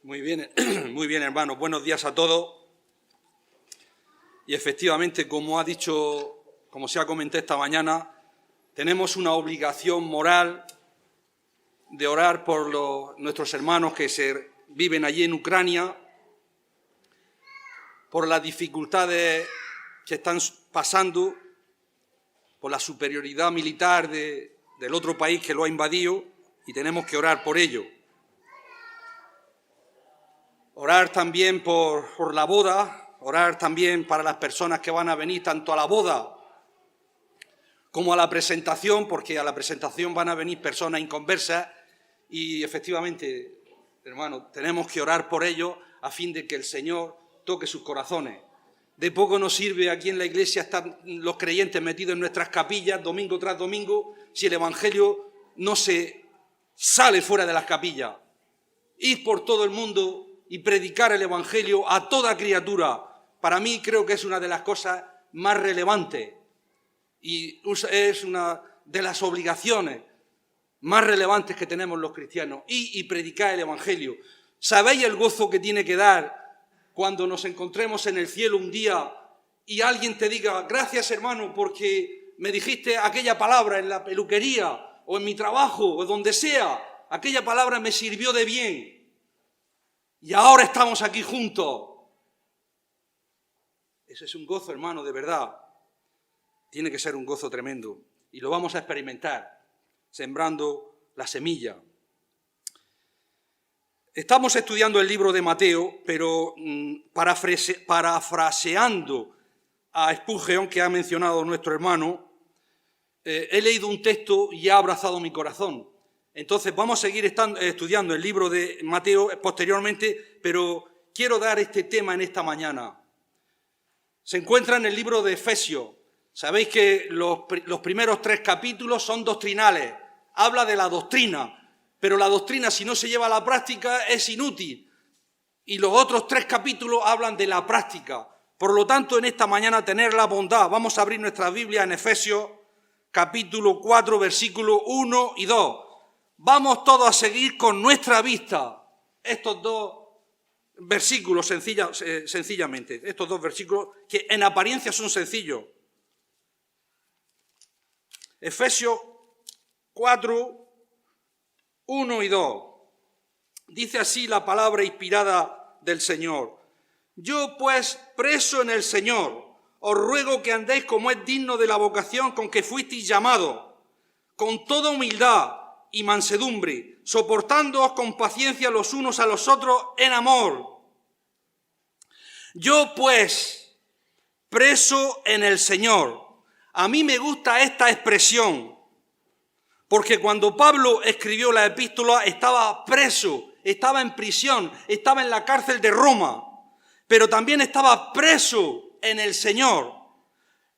Muy bien, muy bien, hermanos. Buenos días a todos. Y efectivamente, como se ha comentado esta mañana, tenemos una obligación moral de orar por nuestros hermanos que viven allí en Ucrania, por las dificultades que están pasando, por la superioridad militar del otro país que lo ha invadido, y tenemos que orar por ello. Orar también por la boda, orar también para las personas que van a venir tanto a la boda como a la presentación, porque a la presentación van a venir personas inconversas y efectivamente, hermanos, tenemos que orar por ellos a fin de que el Señor toque sus corazones. De poco nos sirve aquí en la iglesia estar los creyentes metidos en nuestras capillas domingo tras domingo si el Evangelio no se sale fuera de las capillas. Ir por todo el mundo y predicar el Evangelio a toda criatura, para mí creo que es una de las cosas más relevantes y es una de las obligaciones más relevantes que tenemos los cristianos, y predicar el Evangelio. ¿Sabéis el gozo que tiene que dar cuando nos encontremos en el cielo un día y alguien te diga: gracias, hermano, porque me dijiste aquella palabra en la peluquería o en mi trabajo o donde sea, aquella palabra me sirvió de bien y ahora estamos aquí juntos? Ese es un gozo, hermano, de verdad. Tiene que ser un gozo tremendo y lo vamos a experimentar sembrando la semilla. Estamos estudiando el libro de Mateo, pero parafraseando a Spurgeon, que ha mencionado nuestro hermano, he leído un texto y ha abrazado mi corazón. Entonces vamos a seguir estudiando el libro de Mateo posteriormente, pero quiero dar este tema en esta mañana. Se encuentra en el libro de Efesios. Sabéis que los primeros 3 capítulos son doctrinales, habla de la doctrina, pero la doctrina, si no se lleva a la práctica, es inútil. Y los otros 3 capítulos hablan de la práctica. Por lo tanto, en esta mañana tener la bondad. Vamos a abrir nuestra Biblia en Efesios, capítulo 4, versículos 1 y 2. Vamos todos a seguir con nuestra vista estos 2 versículos sencillamente. Estos 2 versículos que en apariencia son sencillos. Efesios 4, 1 y 2. Dice así la palabra inspirada del Señor. Yo pues, preso en el Señor, os ruego que andéis como es digno de la vocación con que fuisteis llamados, con toda humildad y mansedumbre, soportándoos con paciencia los unos a los otros en amor. Yo pues, preso en el Señor. A mí me gusta esta expresión, porque cuando Pablo escribió la epístola estaba preso, estaba en prisión, estaba en la cárcel de Roma, pero también estaba preso en el Señor.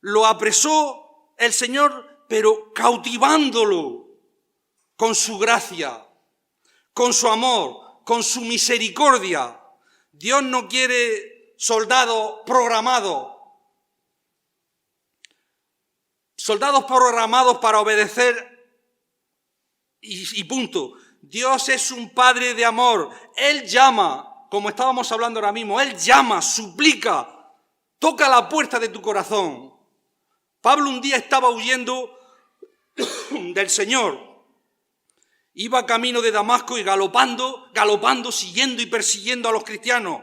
Lo apresó el Señor, pero cautivándolo con su gracia, con su amor, con su misericordia. Dios no quiere soldados programados para obedecer y punto. Dios es un Padre de amor. Él llama, como estábamos hablando ahora mismo, Él llama, suplica, toca la puerta de tu corazón. Pablo un día estaba huyendo del Señor. Iba camino de Damasco y galopando, siguiendo y persiguiendo a los cristianos.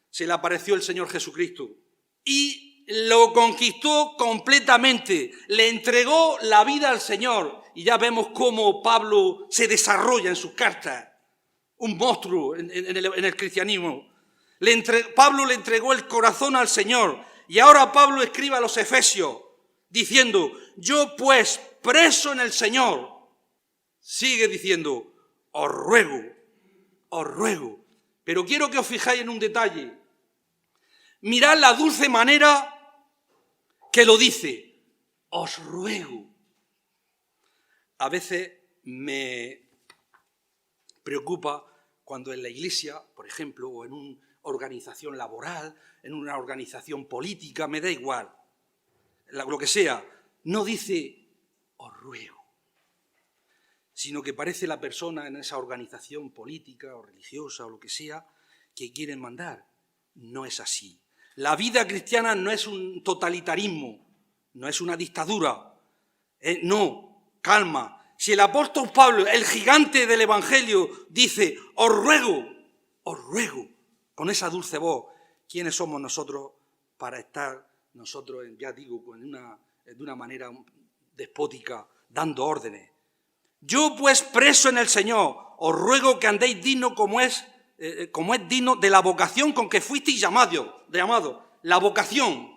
Se le apareció el Señor Jesucristo y lo conquistó completamente, le entregó la vida al Señor. Y ya vemos cómo Pablo se desarrolla en sus cartas, un monstruo en el cristianismo. Pablo le entregó el corazón al Señor y ahora Pablo escribe a los Efesios diciendo: yo pues, preso en el Señor, sigue diciendo, os ruego. Pero quiero que os fijáis en un detalle. Mirad la dulce manera que lo dice, os ruego. A veces me preocupa cuando en la iglesia, por ejemplo, o en una organización laboral, en una organización política, me da igual, lo que sea, no dice os ruego, sino que parece la persona en esa organización política o religiosa o lo que sea, que quieren mandar. No es así. La vida cristiana no es un totalitarismo, no es una dictadura. No, calma. Si el apóstol Pablo, el gigante del Evangelio, dice, os ruego, con esa dulce voz, ¿quiénes somos nosotros para estar nosotros, ya digo, de una manera despótica, dando órdenes? Yo pues preso en el Señor, os ruego que andéis digno como es digno de la vocación con que fuisteis llamado. La vocación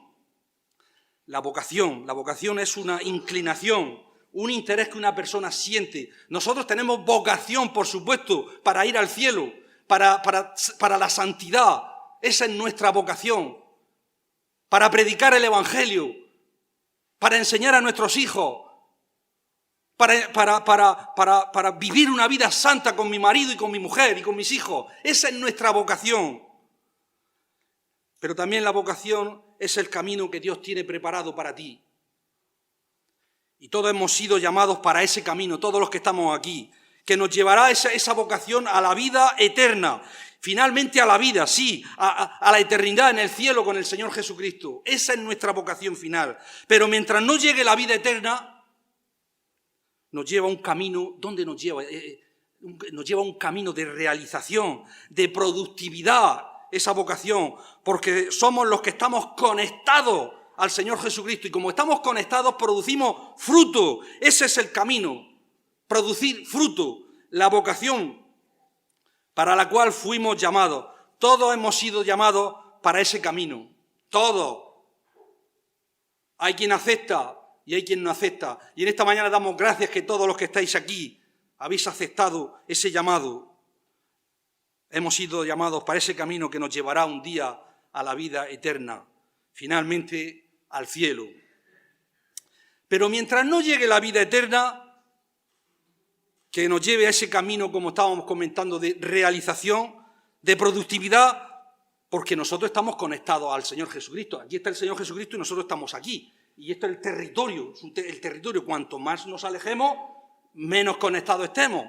es una inclinación, un interés que una persona siente. Nosotros tenemos vocación, por supuesto, para ir al cielo, para la santidad. Esa es nuestra vocación. Para predicar el Evangelio, para enseñar a nuestros hijos, para vivir una vida santa con mi marido y con mi mujer y con mis hijos. Esa es nuestra vocación. Pero también la vocación es el camino que Dios tiene preparado para ti. Y todos hemos sido llamados para ese camino, todos los que estamos aquí, que nos llevará esa vocación a la vida eterna. Finalmente a la vida, sí, a la eternidad en el cielo con el Señor Jesucristo. Esa es nuestra vocación final. Pero mientras no llegue la vida eterna, nos lleva a un camino. ¿Dónde nos lleva? Nos lleva a un camino de realización, de productividad, esa vocación, porque somos los que estamos conectados al Señor Jesucristo, y como estamos conectados producimos fruto. Ese es el camino, producir fruto, la vocación para la cual fuimos llamados. Todos hemos sido llamados para ese camino, todos. Hay quien acepta y hay quien no acepta, y en esta mañana damos gracias que todos los que estáis aquí habéis aceptado ese llamado. Hemos sido llamados para ese camino que nos llevará un día a la vida eterna, finalmente al cielo. Pero mientras no llegue la vida eterna, que nos lleve a ese camino, como estábamos comentando, de realización, de productividad, porque nosotros estamos conectados al Señor Jesucristo. Aquí está el Señor Jesucristo y nosotros estamos aquí. Y esto es el territorio. Cuanto más nos alejemos, menos conectados estemos.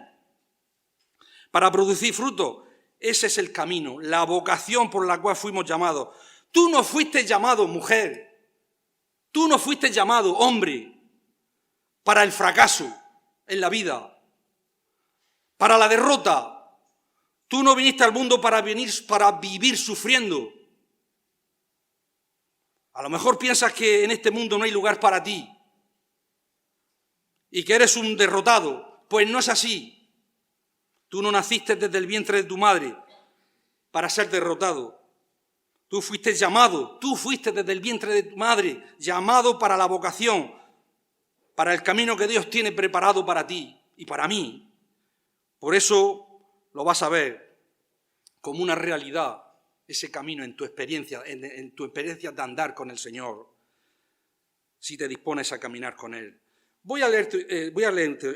Para producir fruto, ese es el camino, la vocación por la cual fuimos llamados. Tú no fuiste llamado, mujer, tú no fuiste llamado, hombre, para el fracaso en la vida, para la derrota. Tú no viniste al mundo para vivir sufriendo. A lo mejor piensas que en este mundo no hay lugar para ti y que eres un derrotado. Pues no es así. Tú no naciste desde el vientre de tu madre para ser derrotado. Tú fuiste llamado, tú fuiste desde el vientre de tu madre, llamado para la vocación, para el camino que Dios tiene preparado para ti y para mí. Por eso lo vas a ver como una realidad, ese camino en tu experiencia, en tu experiencia de andar con el Señor, si te dispones a caminar con Él. Voy a leer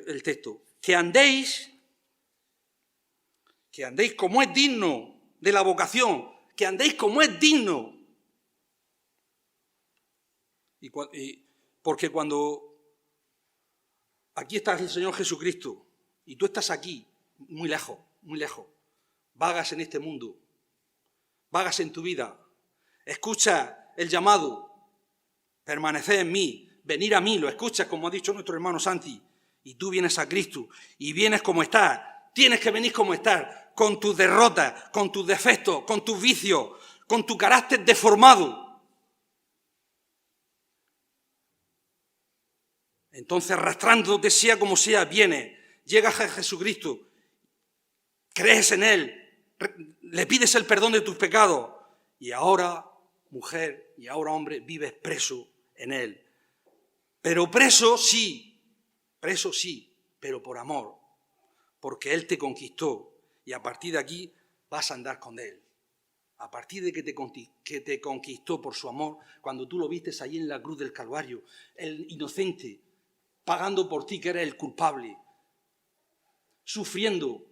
el texto. Que andéis como es digno de la vocación, que andéis como es digno. Porque cuando aquí está el Señor Jesucristo y tú estás aquí, muy lejos, vagas en este mundo, vagas en tu vida, escucha el llamado, permaneced en mí, venir a mí, lo escuchas como ha dicho nuestro hermano Santi, y tú vienes a Cristo y vienes como estás. Tienes que venir como estás, con tus derrotas, con tus defectos, con tus vicios, con tu carácter deformado. Entonces, arrastrándote sea como sea, vienes, llegas a Jesucristo, crees en Él, le pides el perdón de tus pecados y ahora, mujer, y ahora, hombre, vives preso en Él. Pero preso sí, pero por amor, porque Él te conquistó y a partir de aquí vas a andar con Él. A partir de que te conquistó por su amor, cuando tú lo vistes allí en la cruz del Calvario, el inocente, pagando por ti que eres el culpable, sufriendo,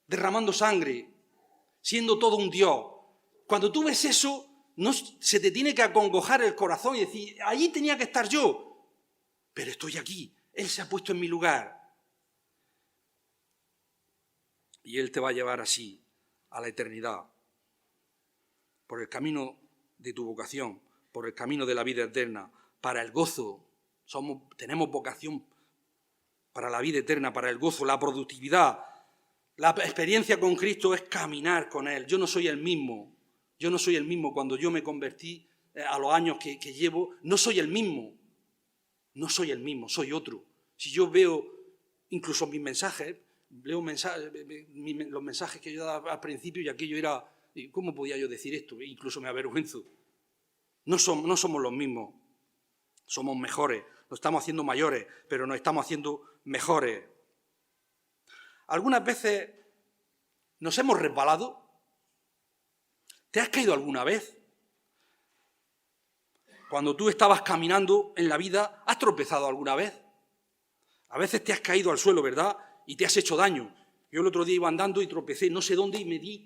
derramando sangre, siendo todo un Dios. Cuando tú ves eso, no se te tiene que acongojar el corazón y decir, allí tenía que estar yo, pero estoy aquí, Él se ha puesto en mi lugar. Y Él te va a llevar así a la eternidad, por el camino de tu vocación, por el camino de la vida eterna, para el gozo. Tenemos vocación para la vida eterna, para el gozo, la productividad. La experiencia con Cristo es caminar con Él. Yo no soy el mismo. Yo no soy el mismo cuando yo me convertí a los años que llevo. No soy el mismo. No soy el mismo, soy otro. Si yo veo incluso mis mensajes, leo los mensajes que yo daba al principio y aquello era, ¿cómo podía yo decir esto? Incluso me avergüenzo. No somos los mismos. Somos mejores. Nos estamos haciendo mayores, pero nos estamos haciendo mejores. Algunas veces nos hemos resbalado. ¿Te has caído alguna vez? Cuando tú estabas caminando en la vida, ¿has tropezado alguna vez? A veces te has caído al suelo, ¿verdad? Y te has hecho daño. Yo el otro día iba andando y tropecé, no sé dónde, y me di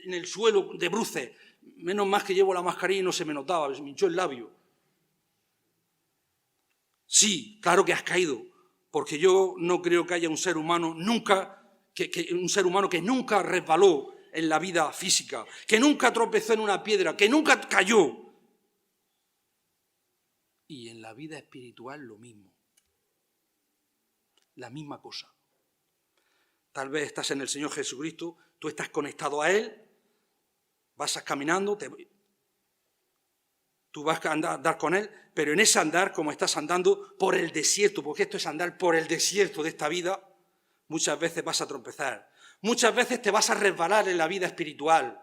en el suelo de bruces. Menos mal que llevo la mascarilla y no se me notaba, se me hinchó el labio. Sí, claro que has caído, porque yo no creo que haya un ser humano que nunca resbaló en la vida física, que nunca tropezó en una piedra, que nunca cayó. Y en la vida espiritual lo mismo. La misma cosa. Tal vez estás en el Señor Jesucristo, tú estás conectado a Él, vas caminando, tú vas a andar con Él, pero en ese andar, como estás andando por el desierto, porque esto es andar por el desierto de esta vida, muchas veces vas a tropezar, muchas veces te vas a resbalar en la vida espiritual.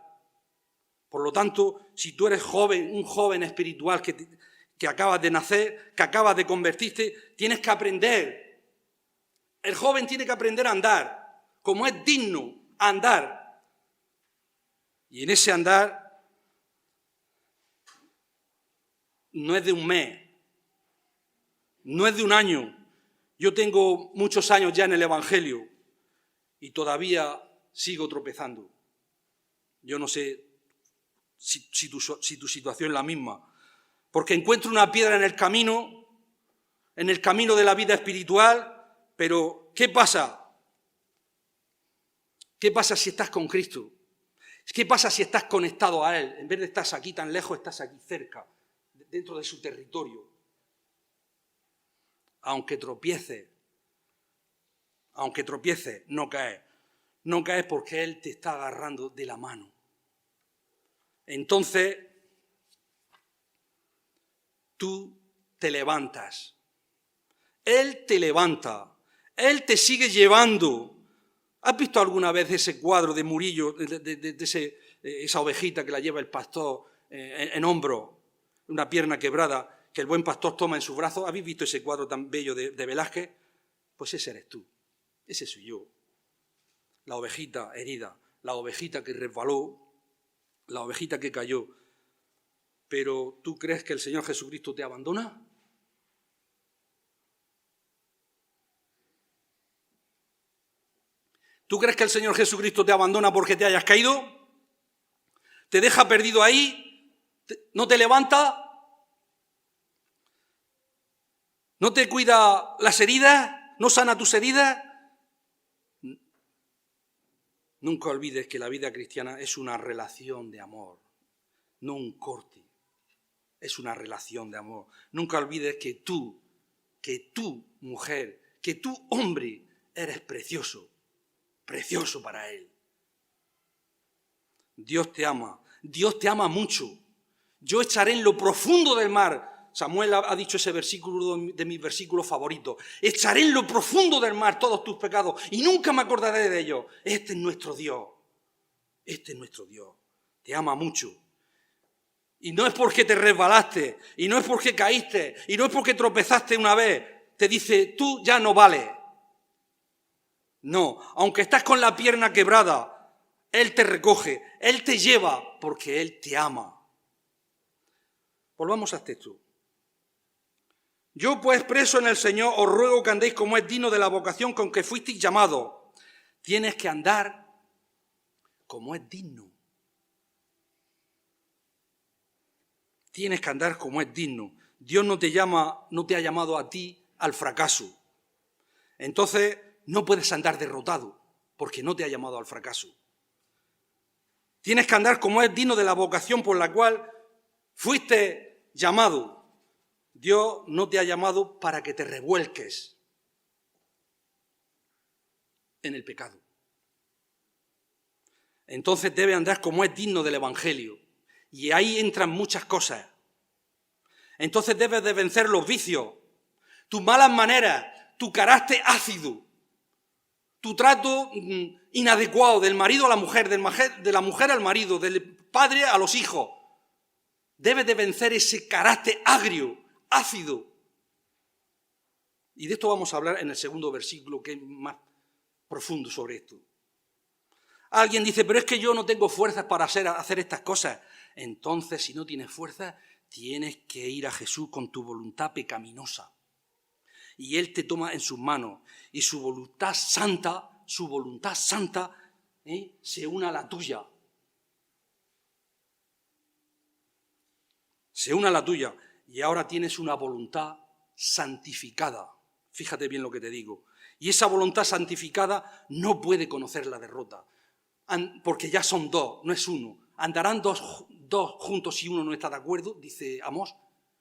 Por lo tanto, si tú eres joven, un joven espiritual que acabas de nacer, que acabas de convertirte, tienes que aprender. El joven tiene que aprender a andar, como es digno, a andar. Y en ese andar no es de un mes, no es de un año. Yo tengo muchos años ya en el Evangelio y todavía sigo tropezando. Yo no sé si tu situación es la misma, porque encuentro una piedra en el camino de la vida espiritual, pero ¿qué pasa? ¿Qué pasa si estás con Cristo? ¿Qué pasa si estás conectado a Él? En vez de estar aquí tan lejos, estás aquí cerca, dentro de su territorio. Aunque tropieces, no caes. No caes porque Él te está agarrando de la mano. Entonces, tú te levantas. Él te levanta. Él te sigue llevando. ¿Has visto alguna vez ese cuadro de Murillo, de esa ovejita que la lleva el pastor en hombro, una pierna quebrada, que el buen pastor toma en sus brazos? ¿Habéis visto ese cuadro tan bello de Velázquez? Pues ese eres tú, ese soy yo. La ovejita herida, la ovejita que resbaló, la ovejita que cayó. Pero ¿tú crees que el Señor Jesucristo te abandona? ¿Tú crees que el Señor Jesucristo te abandona porque te hayas caído? ¿Te deja perdido ahí? ¿No te levanta? ¿No te cuida las heridas? ¿No sana tus heridas? Nunca olvides que la vida cristiana es una relación de amor, no un corte. Es una relación de amor. Nunca olvides que tú, mujer, que tú, hombre, eres precioso. Precioso para Él. Dios te ama mucho. Yo echaré en lo profundo del mar. Samuel ha dicho ese versículo de mis versículos favoritos. Echaré en lo profundo del mar todos tus pecados y nunca me acordaré de ellos. Este es nuestro Dios. Este es nuestro Dios. Te ama mucho. Y no es porque te resbalaste, y no es porque caíste, y no es porque tropezaste una vez. Te dice, tú ya no vales. No, aunque estás con la pierna quebrada, Él te recoge, Él te lleva, porque Él te ama. Volvamos al texto. Yo pues preso en el Señor os ruego que andéis como es digno de la vocación con que fuisteis llamados. Tienes que andar como es digno. Tienes que andar como es digno. Dios no te ha llamado a ti al fracaso. Entonces no puedes andar derrotado porque no te ha llamado al fracaso. Tienes que andar como es digno de la vocación por la cual fuiste llamado. Dios no te ha llamado para que te revuelques en el pecado. Entonces debes andar como es digno del Evangelio. Y ahí entran muchas cosas. Entonces debes de vencer los vicios, tus malas maneras, tu carácter ácido, tu trato inadecuado del marido a la mujer, de la mujer al marido, del padre a los hijos. Debes de vencer ese carácter agrio, ácido. Y de esto vamos a hablar en el segundo versículo, que es más profundo sobre esto. Alguien dice, pero es que yo no tengo fuerzas para hacer estas cosas. Entonces, si no tienes fuerzas, tienes que ir a Jesús con tu voluntad pecaminosa. Y Él te toma en sus manos. Y su voluntad santa, se une a la tuya. Se une a la tuya. Y ahora tienes una voluntad santificada. Fíjate bien lo que te digo. Y esa voluntad santificada no puede conocer la derrota. Porque ya son dos, no es uno. Andarán dos juntos si uno no está de acuerdo, dice Amós.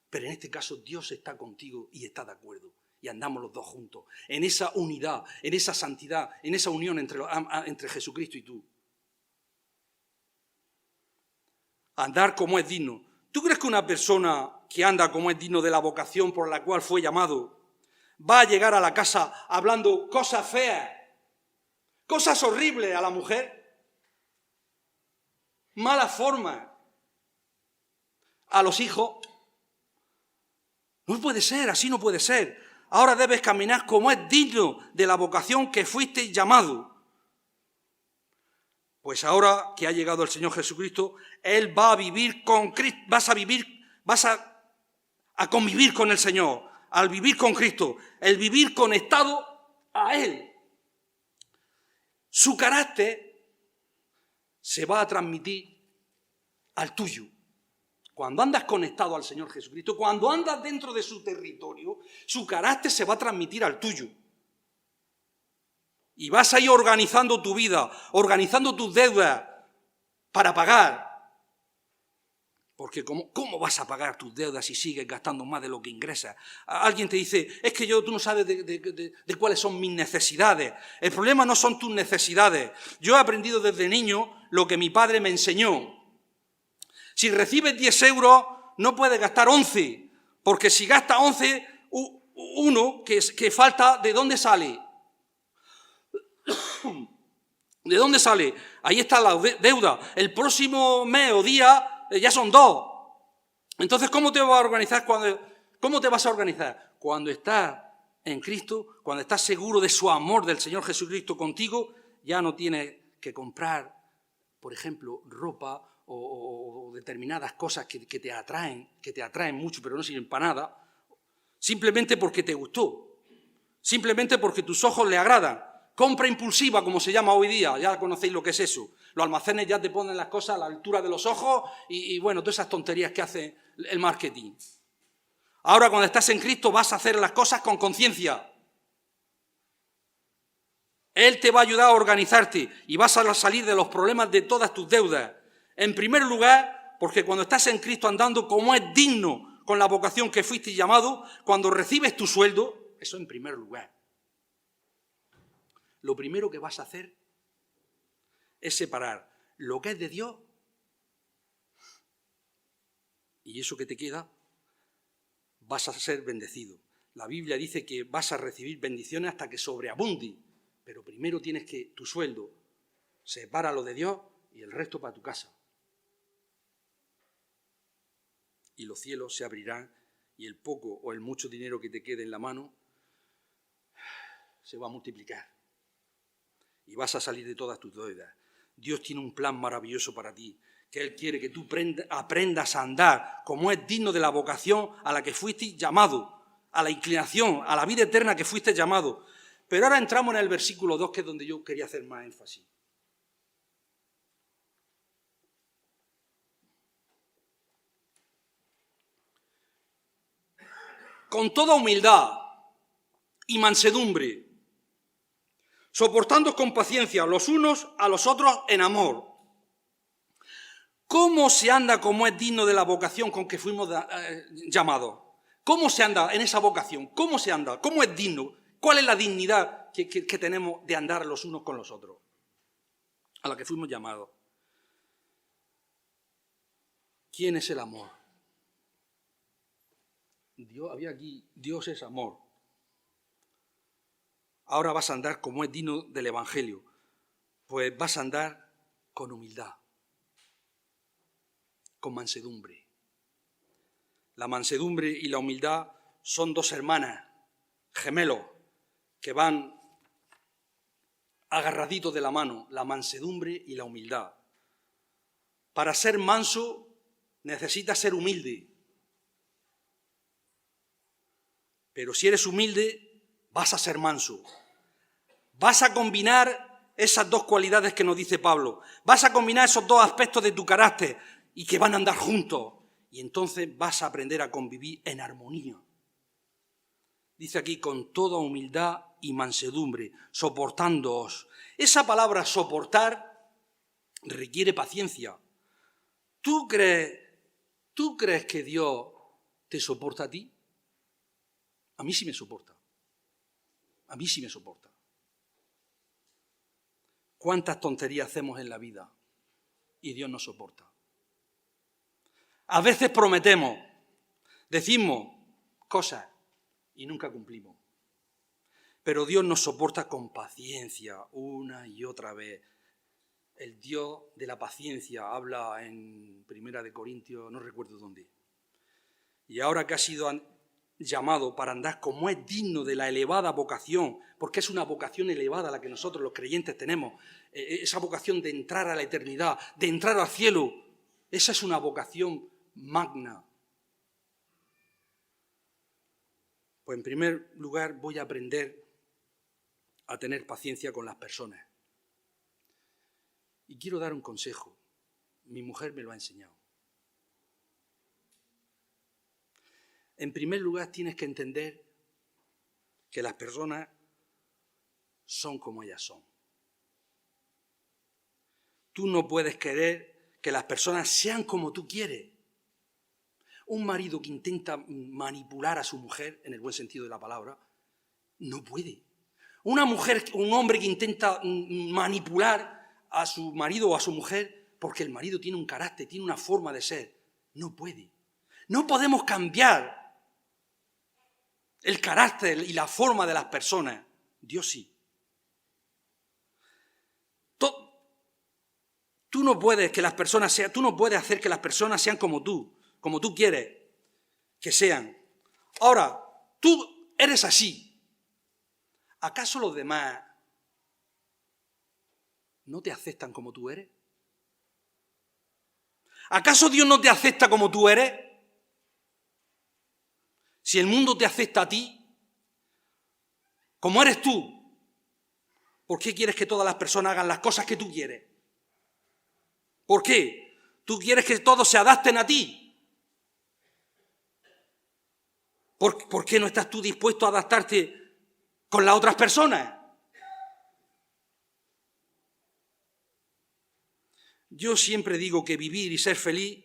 Pero en este caso Dios está contigo y está de acuerdo. Y andamos los dos juntos. En esa unidad, en esa santidad, en esa unión entre Jesucristo y tú. Andar como es digno. ¿Tú crees que una persona que anda como es digno de la vocación por la cual fue llamado va a llegar a la casa hablando cosas feas, cosas horribles a la mujer? Malas formas a los hijos? No puede ser, así no puede ser. Ahora debes caminar como es digno de la vocación que fuiste llamado. Pues ahora que ha llegado el Señor Jesucristo, Él va a vivir con Cristo, vas a convivir con el Señor, al vivir con Cristo, el vivir conectado a Él. Su carácter se va a transmitir al tuyo. Cuando andas conectado al Señor Jesucristo, cuando andas dentro de su territorio, su carácter se va a transmitir al tuyo. Y vas a ir organizando tu vida, organizando tus deudas para pagar. Porque ¿cómo vas a pagar tus deudas si sigues gastando más de lo que ingresas? Alguien te dice, es que tú no sabes de cuáles son mis necesidades. El problema no son tus necesidades. Yo he aprendido desde niño lo que mi padre me enseñó. Si recibes 10 euros, no puedes gastar 11, porque si gastas 11, uno que falta, ¿de dónde sale? ¿De dónde sale? Ahí está la deuda. El próximo mes o día ya son 2. Entonces, ¿cómo te vas a organizar cuando estás en Cristo, cuando estás seguro de su amor del Señor Jesucristo contigo? Ya no tienes que comprar, por ejemplo, ropa o determinadas cosas que te atraen mucho, pero no sirven para nada, simplemente porque te gustó, simplemente porque tus ojos le agradan. Compra impulsiva, como se llama hoy día, ya conocéis lo que es eso. Los almacenes ya te ponen las cosas a la altura de los ojos y bueno, todas esas tonterías que hace el marketing. Ahora, cuando estás en Cristo, vas a hacer las cosas con conciencia. Él te va a ayudar a organizarte y vas a salir de los problemas de todas tus deudas. En primer lugar, porque cuando estás en Cristo andando como es digno con la vocación que fuiste llamado, cuando recibes tu sueldo, eso en primer lugar. Lo primero que vas a hacer es separar lo que es de Dios y eso que te queda, vas a ser bendecido. La Biblia dice que vas a recibir bendiciones hasta que sobreabunde, pero primero tienes que tu sueldo, sepáralo de Dios y el resto para tu casa. Y los cielos se abrirán y el poco o el mucho dinero que te quede en la mano se va a multiplicar. Y vas a salir de todas tus deudas. Dios tiene un plan maravilloso para ti, que Él quiere que tú aprendas a andar como es digno de la vocación a la que fuiste llamado, a la inclinación, a la vida eterna que fuiste llamado. Pero ahora entramos en el versículo 2, que es donde yo quería hacer más énfasis. Con toda humildad y mansedumbre, soportando con paciencia los unos a los otros en amor, ¿Cómo se anda como es digno de la vocación con que fuimos llamados? ¿Cómo se anda en esa vocación? ¿Cómo se anda? ¿Cómo es digno? ¿Cuál es la dignidad que tenemos de andar los unos con los otros? A la que fuimos llamados. ¿Quién es el amor? Había aquí, Dios es amor. Ahora vas a andar como es digno del Evangelio. Pues vas a andar con humildad, con mansedumbre. La mansedumbre y la humildad son dos hermanas, gemelos, que van agarraditos de la mano, la mansedumbre y la humildad. Para ser manso necesitas ser humilde. Pero si eres humilde, vas a ser manso. Vas a combinar esas dos cualidades que nos dice Pablo. Vas a combinar esos dos aspectos de tu carácter y que van a andar juntos. Y entonces vas a aprender a convivir en armonía. Dice aquí, con toda humildad y mansedumbre, soportándoos. Esa palabra soportar requiere paciencia. ¿Tú crees que Dios te soporta a ti? A mí sí me soporta. A mí sí me soporta. ¿Cuántas tonterías hacemos en la vida y Dios nos soporta? A veces prometemos, decimos cosas y nunca cumplimos. Pero Dios nos soporta con paciencia una y otra vez. El Dios de la paciencia habla en 1 Corintios, no recuerdo dónde. Y ahora que ha sido llamado para andar como es digno de la elevada vocación, porque es una vocación elevada la que nosotros los creyentes tenemos, esa vocación de entrar a la eternidad, de entrar al cielo, esa es una vocación magna. Pues en primer lugar voy a aprender a tener paciencia con las personas. Y quiero dar un consejo. Mi mujer me lo ha enseñado. En primer lugar, tienes que entender que las personas son como ellas son. Tú no puedes querer que las personas sean como tú quieres. Un marido que intenta manipular a su mujer, en el buen sentido de la palabra, no puede. Un hombre que intenta manipular a su marido o a su mujer porque el marido tiene un carácter, tiene una forma de ser, no puede. No podemos cambiar el carácter y la forma de las personas. Dios sí. Tú no puedes hacer que las personas sean como tú quieres que sean. Ahora, tú eres así. ¿Acaso los demás no te aceptan como tú eres? ¿Acaso Dios no te acepta como tú eres? Si el mundo te acepta a ti, como eres tú, ¿por qué quieres que todas las personas hagan las cosas que tú quieres? ¿Por qué? ¿Tú quieres que todos se adapten a ti? ¿Por qué no estás tú dispuesto a adaptarte con las otras personas? Yo siempre digo que vivir y ser feliz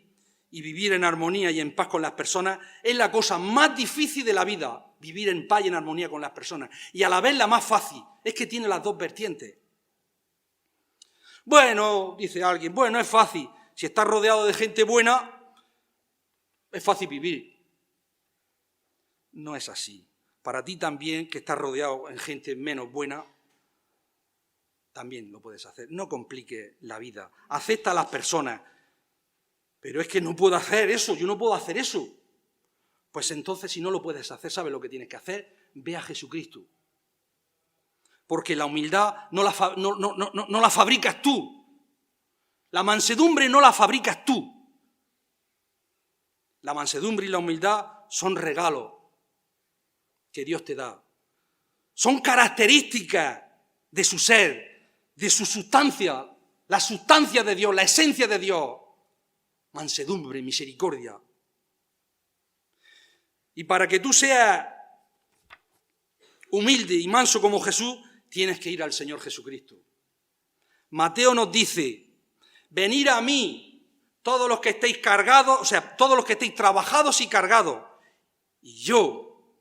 y vivir en armonía y en paz con las personas es la cosa más difícil de la vida, vivir en paz y en armonía con las personas. Y a la vez la más fácil, es que tiene las dos vertientes. Bueno, dice alguien, bueno, es fácil. Si estás rodeado de gente buena, es fácil vivir. No es así. Para ti también, que estás rodeado en gente menos buena, también lo puedes hacer. No compliques la vida. Acepta a las personas. Pero es que no puedo hacer eso, yo no puedo hacer eso. Pues entonces, si no lo puedes hacer, ¿sabes lo que tienes que hacer? Ve a Jesucristo. Porque la humildad no la fabricas tú. La mansedumbre no la fabricas tú. La mansedumbre y la humildad son regalos que Dios te da. Son características de su ser, de su sustancia, la sustancia de Dios, la esencia de Dios. Mansedumbre, misericordia. Y para que tú seas humilde y manso como Jesús, tienes que ir al Señor Jesucristo. Mateo nos dice, venid a mí, todos los que estéis cargados, o sea, todos los que estéis trabajados y cargados, y yo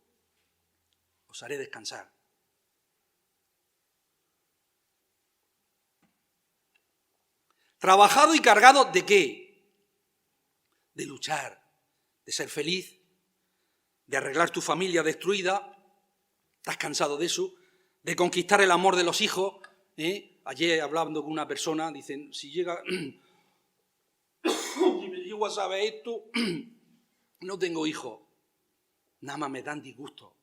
os haré descansar. ¿Trabajado y cargado de qué? De luchar, de ser feliz, de arreglar tu familia destruida. ¿Estás cansado de eso? De conquistar el amor de los hijos. Ayer hablando con una persona, dicen, si llega, si me llego a saber esto, no tengo hijos. Nada más me dan disgusto.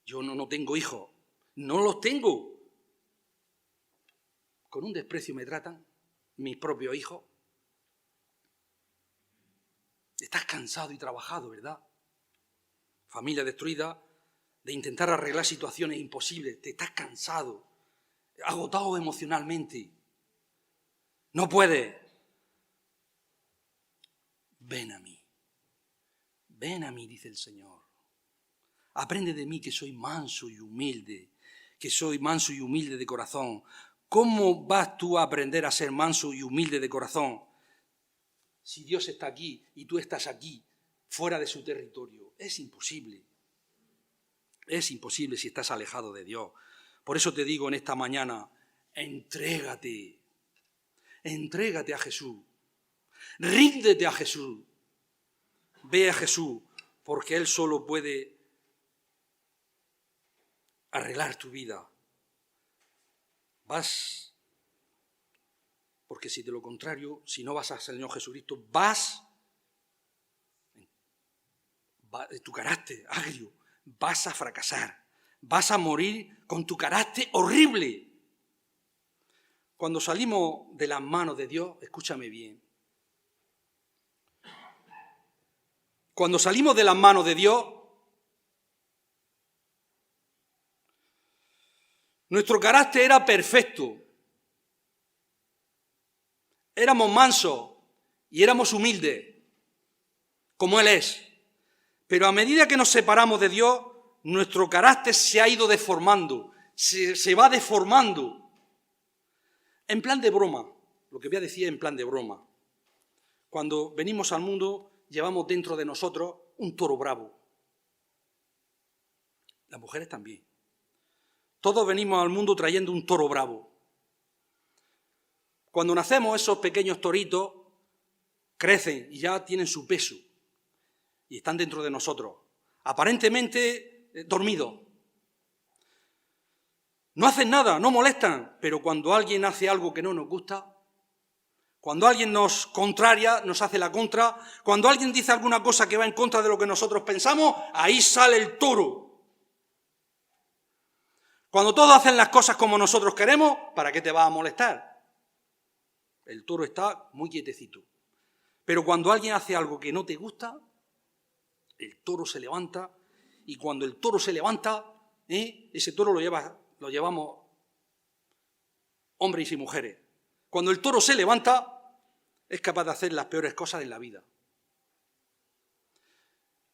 Yo no tengo hijos. No los tengo. Con un desprecio me tratan mis propios hijos. Estás cansado y trabajado, ¿verdad? Familia destruida, de intentar arreglar situaciones imposibles. Te estás cansado, agotado emocionalmente. No puedes. Ven a mí, dice el Señor. Aprende de mí que soy manso y humilde, de corazón. ¿Cómo vas tú a aprender a ser manso y humilde de corazón si Dios está aquí y tú estás aquí, fuera de su territorio? Es imposible. Es imposible si estás alejado de Dios. Por eso te digo en esta mañana, entrégate a Jesús, ríndete a Jesús, ve a Jesús, porque Él solo puede arreglar tu vida. Porque si de lo contrario, si no vas al Señor Jesucristo, tu carácter agrio, vas a fracasar, vas a morir con tu carácter horrible. Cuando salimos de las manos de Dios, escúchame bien, cuando salimos de las manos de Dios, nuestro carácter era perfecto, éramos mansos y éramos humildes, como Él es. Pero a medida que nos separamos de Dios, nuestro carácter se ha ido deformando, se va deformando. En plan de broma, lo que voy a decir es en plan de broma. Cuando venimos al mundo, llevamos dentro de nosotros un toro bravo. Las mujeres también. Todos venimos al mundo trayendo un toro bravo. Cuando nacemos, esos pequeños toritos crecen y ya tienen su peso y están dentro de nosotros, aparentemente dormidos. No hacen nada, no molestan, pero cuando alguien hace algo que no nos gusta, cuando alguien nos contraria, nos hace la contra, cuando alguien dice alguna cosa que va en contra de lo que nosotros pensamos, ahí sale el toro. Cuando todos hacen las cosas como nosotros queremos, ¿para qué te va a molestar? El toro está muy quietecito. Pero cuando alguien hace algo que no te gusta, el toro se levanta, y cuando el toro se levanta, ese toro lo llevamos hombres y mujeres. Cuando el toro se levanta, es capaz de hacer las peores cosas en la vida.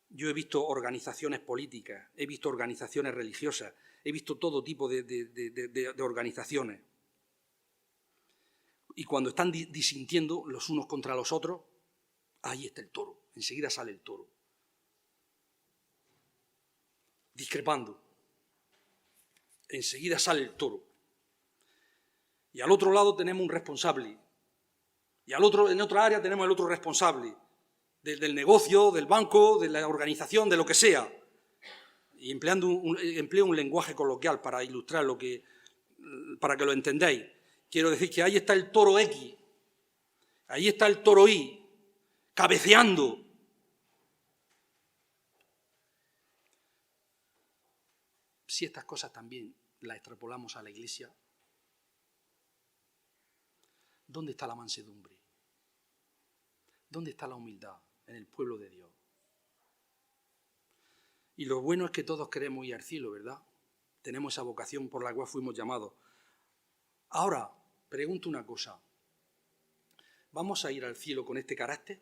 Yo he visto organizaciones políticas, he visto organizaciones religiosas, he visto todo tipo de organizaciones. Y cuando están disintiendo los unos contra los otros, ahí está el toro, enseguida sale el toro. Discrepando. Enseguida sale el toro. Y al otro lado tenemos un responsable. Y en otra área tenemos el otro responsable. Del negocio, del banco, de la organización, de lo que sea. Y empleo un lenguaje coloquial para ilustrar para que lo entendáis. Quiero decir que ahí está el toro X, ahí está el toro Y, cabeceando. Si estas cosas también las extrapolamos a la Iglesia, ¿dónde está la mansedumbre? ¿Dónde está la humildad en el pueblo de Dios? Y lo bueno es que todos queremos ir al cielo, ¿verdad? Tenemos esa vocación por la cual fuimos llamados. Ahora, pregunto una cosa. ¿Vamos a ir al cielo con este carácter?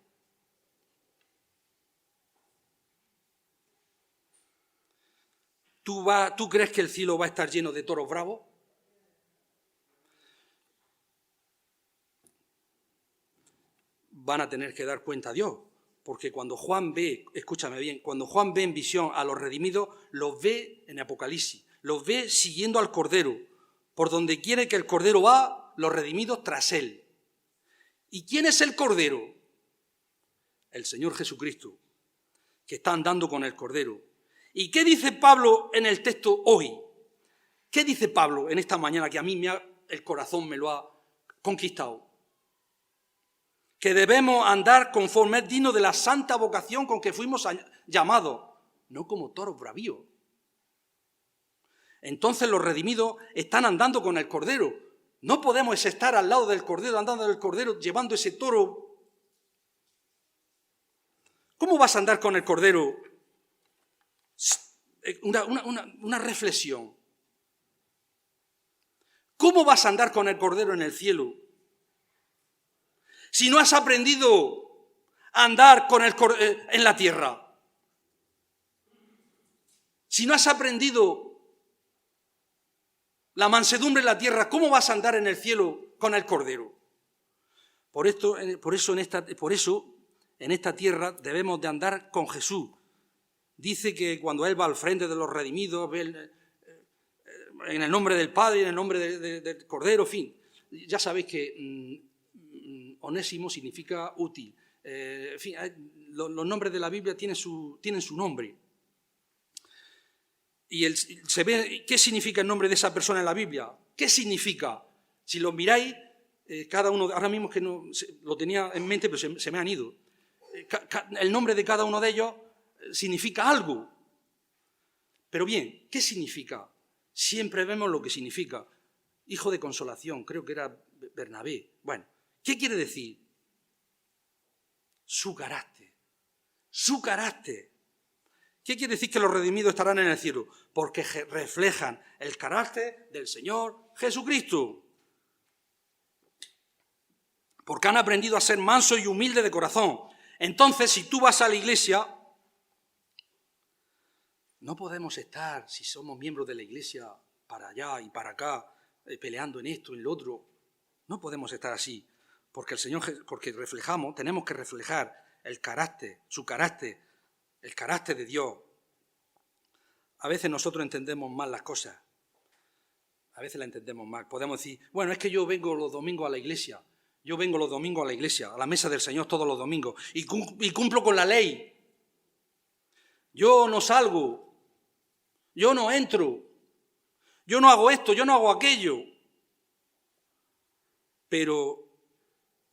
¿Tú crees que el cielo va a estar lleno de toros bravos? van a tener que dar cuenta a Dios. Porque cuando Juan ve, escúchame bien, cuando Juan ve en visión a los redimidos, los ve en Apocalipsis, los ve siguiendo al Cordero. Por donde quiere que el Cordero va, los redimidos tras él. ¿Y quién es el Cordero? El Señor Jesucristo, que está andando con el Cordero. ¿Y qué dice Pablo en el texto hoy? ¿Qué dice Pablo en esta mañana que a mí el corazón me lo ha conquistado? Que debemos andar conforme es digno de la santa vocación con que fuimos llamados, no como toros bravíos. Entonces los redimidos están andando con el Cordero. No podemos estar al lado del Cordero, andando del Cordero, llevando ese toro. ¿Cómo vas a andar con el Cordero? Una reflexión. ¿Cómo vas a andar con el Cordero en el cielo? Si no has aprendido a andar con en la tierra. Si no has aprendido la mansedumbre en la tierra, ¿cómo vas a andar en el cielo con el Cordero? Por eso en esta tierra debemos de andar con Jesús. Dice que cuando Él va al frente de los redimidos, en el nombre del Padre, en el nombre del Cordero, en fin. Ya sabéis que Onésimo significa útil. En fin, los nombres de la Biblia tienen su nombre. Y se ve qué significa el nombre de esa persona en la Biblia. ¿Qué significa? Si lo miráis, cada uno, ahora mismo que no lo tenía en mente, pero se me han ido. El nombre de cada uno de ellos significa algo. Pero bien, ¿qué significa? Siempre vemos lo que significa. Hijo de consolación, creo que era Bernabé. Bueno, ¿qué quiere decir? Su carácter. Su carácter. ¿Qué quiere decir que los redimidos estarán en el cielo? Porque reflejan el carácter del Señor Jesucristo. Porque han aprendido a ser mansos y humildes de corazón. Entonces, si tú vas a la iglesia, no podemos estar, si somos miembros de la iglesia, para allá y para acá, peleando en esto, en lo otro. No podemos estar así, porque porque tenemos que reflejar el carácter, su carácter, el carácter de Dios. A veces nosotros entendemos mal las cosas. A veces las entendemos mal. Podemos decir, bueno, es que yo vengo los domingos a la iglesia. Yo vengo los domingos a la iglesia, a la mesa del Señor todos los domingos, y cumplo con la ley. Yo no salgo, yo no entro, yo no hago esto, yo no hago aquello. Pero,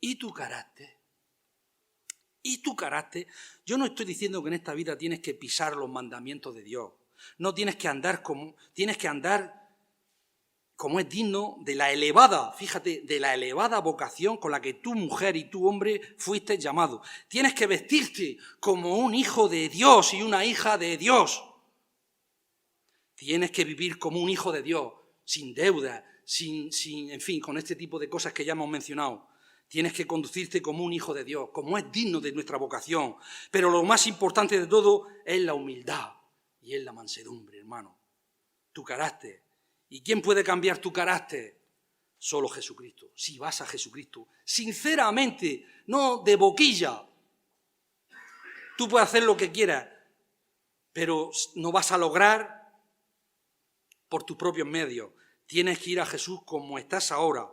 ¿y tu carácter? ¿Y tu carácter? Yo no estoy diciendo que en esta vida tienes que pisar los mandamientos de Dios. No tienes que andar como es digno de la elevada, fíjate, de la elevada vocación con la que tú, mujer, y tú, hombre, fuiste llamado. Tienes que vestirte como un hijo de Dios y una hija de Dios. Tienes que vivir como un hijo de Dios, sin deuda, en fin, con este tipo de cosas que ya hemos mencionado. Tienes que conducirte como un hijo de Dios, como es digno de nuestra vocación. Pero lo más importante de todo es la humildad y es la mansedumbre, hermano. Tu carácter. ¿Y quién puede cambiar tu carácter? Solo Jesucristo. Si vas a Jesucristo, sinceramente, no de boquilla. Tú puedes hacer lo que quieras, pero no vas a lograr por tus propios medios. Tienes que ir a Jesús como estás ahora.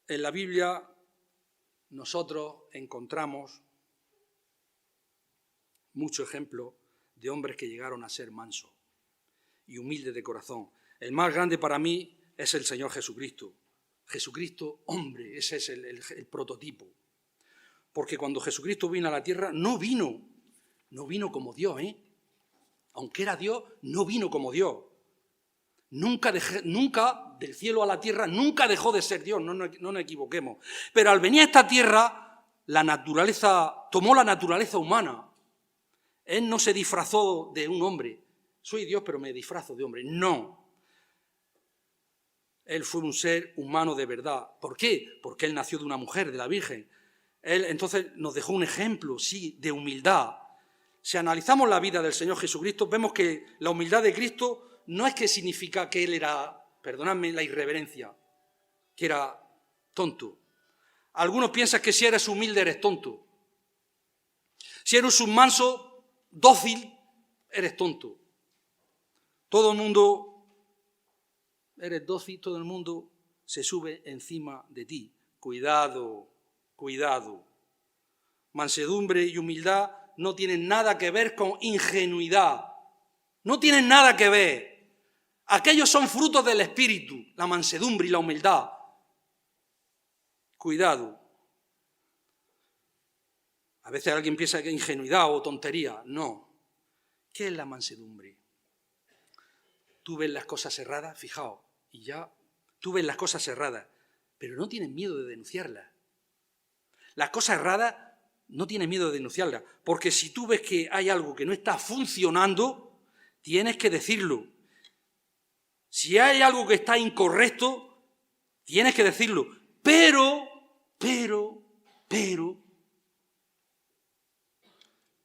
En la Biblia nosotros encontramos muchos ejemplos de hombres que llegaron a ser mansos y humildes de corazón. El más grande para mí es el Señor Jesucristo. Jesucristo, hombre, ese es el prototipo. Porque cuando Jesucristo vino a la tierra, no vino como Dios, Aunque era Dios, no vino como Dios. Nunca del cielo a la tierra, nunca dejó de ser Dios, no nos equivoquemos. Pero al venir a esta tierra, tomó la naturaleza humana. Él no se disfrazó de un hombre. Soy Dios, pero me disfrazo de hombre. No. Él fue un ser humano de verdad. ¿Por qué? Porque Él nació de una mujer, de la Virgen. Él entonces nos dejó un ejemplo, sí, de humildad. Si analizamos la vida del Señor Jesucristo, vemos que la humildad de Cristo no es que significa que Él era, perdonadme la irreverencia, que era tonto. Algunos piensan que si eres humilde eres tonto. Si eres un manso, dócil, eres tonto. Todo el mundo, eres dócil, todo el mundo se sube encima de ti. Cuidado, cuidado. Mansedumbre y humildad no tienen nada que ver con ingenuidad. No tienen nada que ver. Aquellos son frutos del Espíritu, la mansedumbre y la humildad. Cuidado. A veces alguien piensa que es ingenuidad o tontería. No. ¿Qué es la mansedumbre? Tú ves las cosas erradas, fijaos, y ya tú ves las cosas erradas, pero no tienes miedo de denunciarlas. Las cosas erradas no tienes miedo de denunciarlas, porque si tú ves que hay algo que no está funcionando, tienes que decirlo. Si hay algo que está incorrecto, tienes que decirlo. Pero,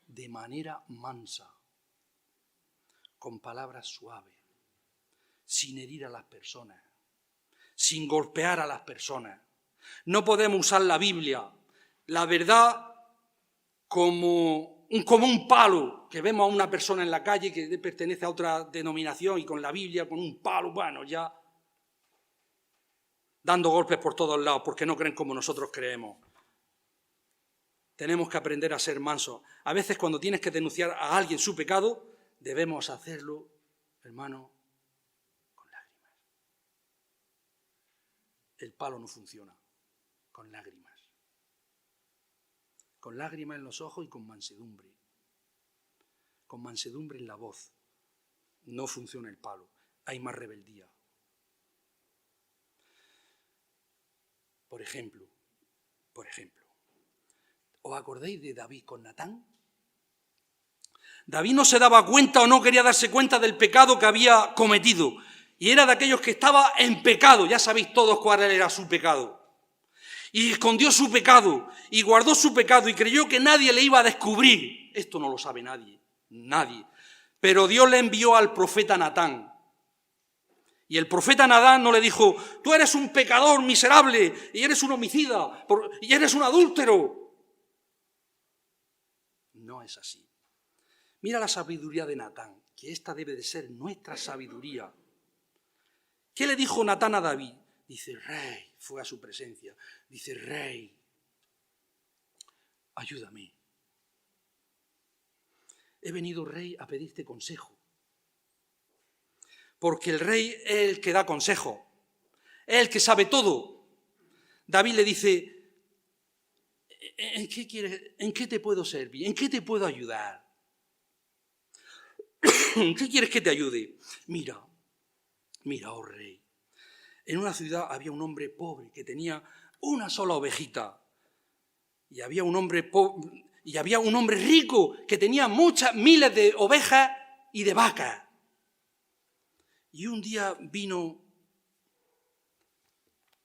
de manera mansa, con palabras suaves, sin herir a las personas, sin golpear a las personas. No podemos usar la Biblia, la verdad, como un palo, que vemos a una persona en la calle que pertenece a otra denominación y con la Biblia, con un palo, bueno, ya dando golpes por todos lados porque no creen como nosotros creemos. Tenemos que aprender a ser mansos. A veces cuando tienes que denunciar a alguien su pecado, debemos hacerlo, hermano, con lágrimas. El palo no funciona, con lágrimas. Con lágrimas en los ojos y con mansedumbre. Con mansedumbre en la voz. No funciona el palo, hay más rebeldía. Por ejemplo, ¿os acordáis de David con Natán? David no se daba cuenta o no quería darse cuenta del pecado que había cometido. Y era de aquellos que estaba en pecado. Ya sabéis todos cuál era su pecado. Y escondió su pecado y guardó su pecado y creyó que nadie le iba a descubrir. Esto no lo sabe nadie. Pero Dios le envió al profeta Natán. Y el profeta Natán no le dijo, tú eres un pecador miserable y eres un homicida y eres un adúltero. No es así. Mira la sabiduría de Natán, que esta debe de ser nuestra sabiduría. ¿Qué le dijo Natán a David? Dice, rey, fue a su presencia. Dice, rey, ayúdame. He venido, rey, a pedirte consejo. Porque el rey es el que da consejo, es el que sabe todo. David le dice, ¿en qué te puedo servir? ¿En qué te puedo ayudar? ¿En qué quieres que te ayude? Mira, oh rey, en una ciudad había un hombre pobre que tenía una sola ovejita. Y había un hombre rico que tenía miles de ovejas y de vacas. Y un día vino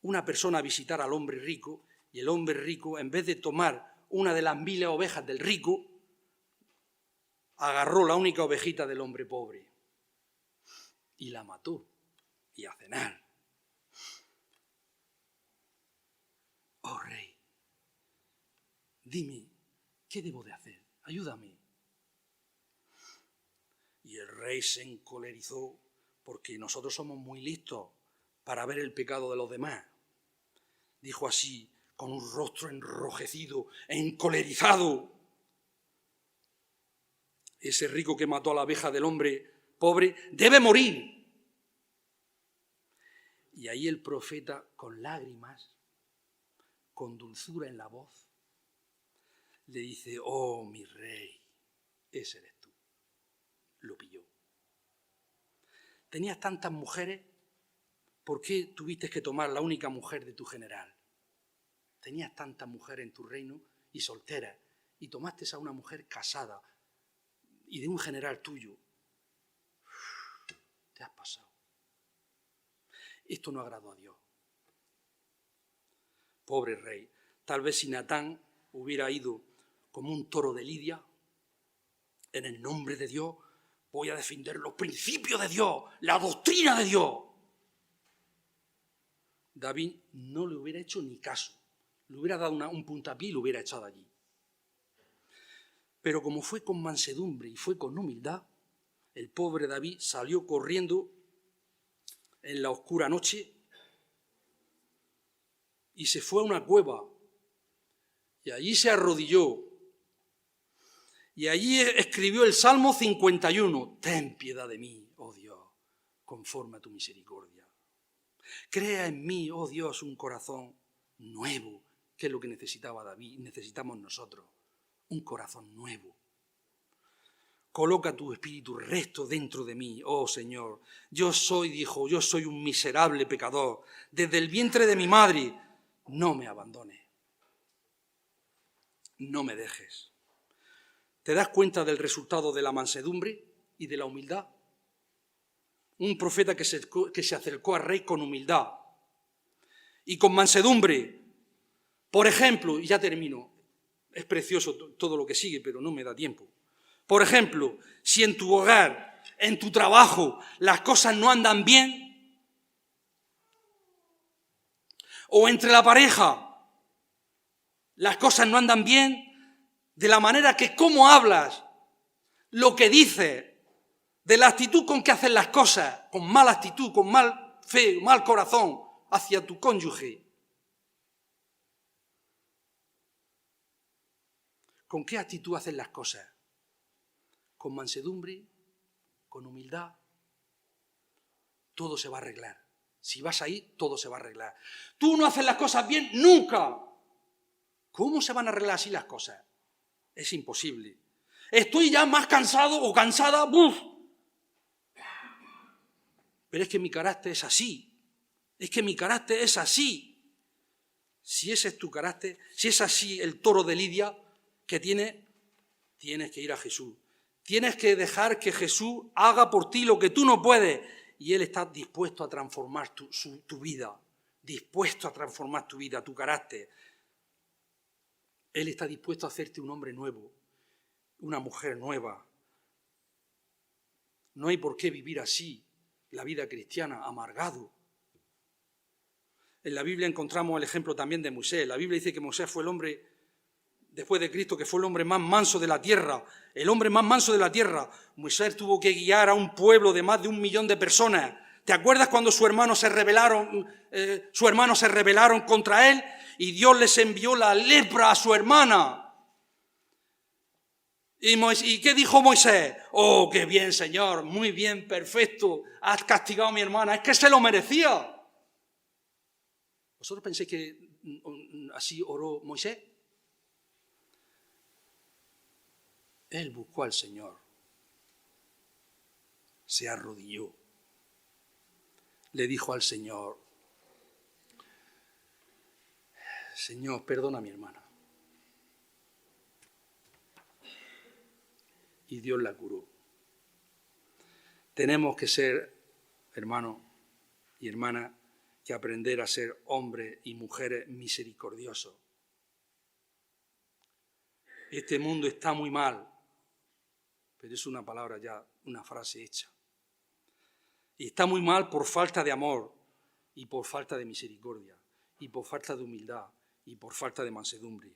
una persona a visitar al hombre rico y el hombre rico, en vez de tomar una de las miles ovejas del rico, agarró la única ovejita del hombre pobre y la mató y a cenar. Oh rey, dime, ¿qué debo de hacer? Ayúdame. Y el rey se encolerizó porque nosotros somos muy listos para ver el pecado de los demás. Dijo así, con un rostro enrojecido, encolerizado. Ese rico que mató a la oveja del hombre pobre debe morir. Y ahí el profeta, con lágrimas, con dulzura en la voz, le dice, oh mi rey, ese eres tú. Lo pilló. Tenías tantas mujeres, ¿por qué tuviste que tomar la única mujer de tu general? Tenías tantas mujeres en tu reino y solteras, y tomaste a una mujer casada y de un general tuyo. Te has pasado. Esto no agradó a Dios. Pobre rey, tal vez si Natán hubiera ido como un toro de lidia, en el nombre de Dios, voy a defender los principios de Dios, la doctrina de Dios. David no le hubiera hecho ni caso, le hubiera dado un puntapié y lo hubiera echado allí. Pero como fue con mansedumbre y fue con humildad, el pobre David salió corriendo en la oscura noche y se fue a una cueva y allí se arrodilló y allí escribió el Salmo 51. Ten piedad de mí, oh Dios, conforme a tu misericordia. Crea en mí, oh Dios, un corazón nuevo, que es lo que necesitaba David, necesitamos nosotros, un corazón nuevo. Coloca tu espíritu recto dentro de mí, oh Señor. Yo soy un miserable pecador. Desde el vientre de mi madre, no me abandones. No me dejes. ¿Te das cuenta del resultado de la mansedumbre y de la humildad? Un profeta que se acercó al rey con humildad y con mansedumbre. Por ejemplo, y ya termino, es precioso todo lo que sigue, pero no me da tiempo. Por ejemplo, si en tu hogar, en tu trabajo, las cosas no andan bien, o entre la pareja, las cosas no andan bien, de la manera que cómo hablas, lo que dices, de la actitud con que haces las cosas, con mala actitud, con mal fe, mal corazón, hacia tu cónyuge. ¿Con qué actitud haces las cosas? Con mansedumbre, con humildad, todo se va a arreglar. Si vas ahí, todo se va a arreglar. Tú no haces las cosas bien nunca. ¿Cómo se van a arreglar así las cosas? Es imposible. Estoy ya más cansado o cansada. ¡Buf! Pero es que mi carácter es así. Es que mi carácter es así. Si ese es tu carácter, si es así el toro de Lidia que tienes que ir a Jesús. Tienes que dejar que Jesús haga por ti lo que tú no puedes. Y Él está dispuesto a transformar tu vida. Dispuesto a transformar tu vida, tu carácter. Él está dispuesto a hacerte un hombre nuevo. Una mujer nueva. No hay por qué vivir así. La vida cristiana, amargado. En la Biblia encontramos el ejemplo también de Moisés. La Biblia dice que Moisés fue el hombre, después de Cristo, que fue el hombre más manso de la tierra. El hombre más manso de la tierra. Moisés tuvo que guiar a un pueblo de más de 1 millón de personas. ¿Te acuerdas cuando sus hermanos se rebelaron contra él? Y Dios les envió la lepra a su hermana. ¿Y qué dijo Moisés? Oh, qué bien, Señor, muy bien, perfecto. Has castigado a mi hermana, es que se lo merecía. ¿Vosotros pensáis que así oró Moisés? Él buscó al Señor, se arrodilló, le dijo al Señor, Señor, perdona a mi hermana. Y Dios la curó. Tenemos que ser, hermanos y hermanas, que aprender a ser hombres y mujeres misericordiosos. Este mundo está muy mal, pero es una palabra ya, una frase hecha. Y está muy mal por falta de amor y por falta de misericordia y por falta de humildad y por falta de mansedumbre.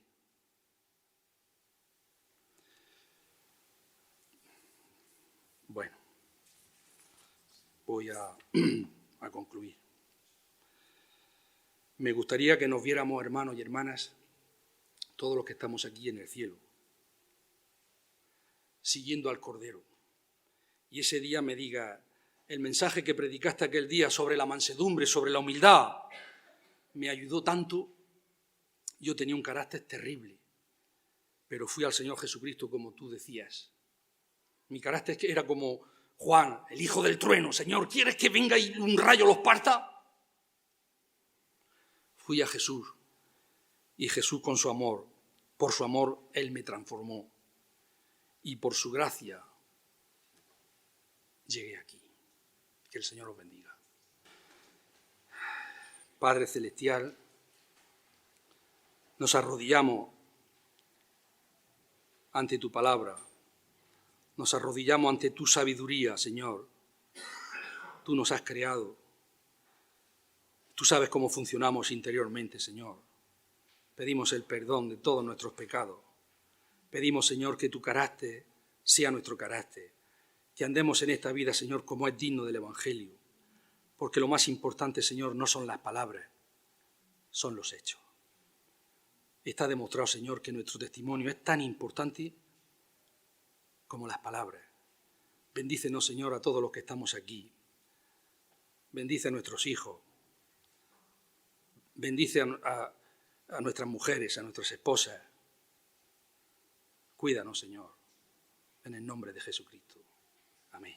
Bueno, voy a concluir. Me gustaría que nos viéramos, hermanos y hermanas, todos los que estamos aquí en el cielo, siguiendo al Cordero. Y ese día me diga, el mensaje que predicaste aquel día sobre la mansedumbre, sobre la humildad, me ayudó tanto. Yo tenía un carácter terrible, pero fui al Señor Jesucristo como tú decías. Mi carácter era como Juan, el hijo del trueno. Señor, ¿quieres que venga y un rayo los parta? Fui a Jesús y Jesús con su amor, por su amor, Él me transformó. Y por su gracia llegué aquí. Que el Señor los bendiga. Padre Celestial, nos arrodillamos ante tu palabra. Nos arrodillamos ante tu sabiduría, Señor. Tú nos has creado. Tú sabes cómo funcionamos interiormente, Señor. Pedimos el perdón de todos nuestros pecados. Pedimos, Señor, que tu carácter sea nuestro carácter. Que andemos en esta vida, Señor, como es digno del Evangelio. Porque lo más importante, Señor, no son las palabras, son los hechos. Está demostrado, Señor, que nuestro testimonio es tan importante como las palabras. Bendícenos, Señor, a todos los que estamos aquí. Bendice a nuestros hijos. Bendice a nuestras mujeres, a nuestras esposas. Cuídanos, Señor, en el nombre de Jesucristo. Amén.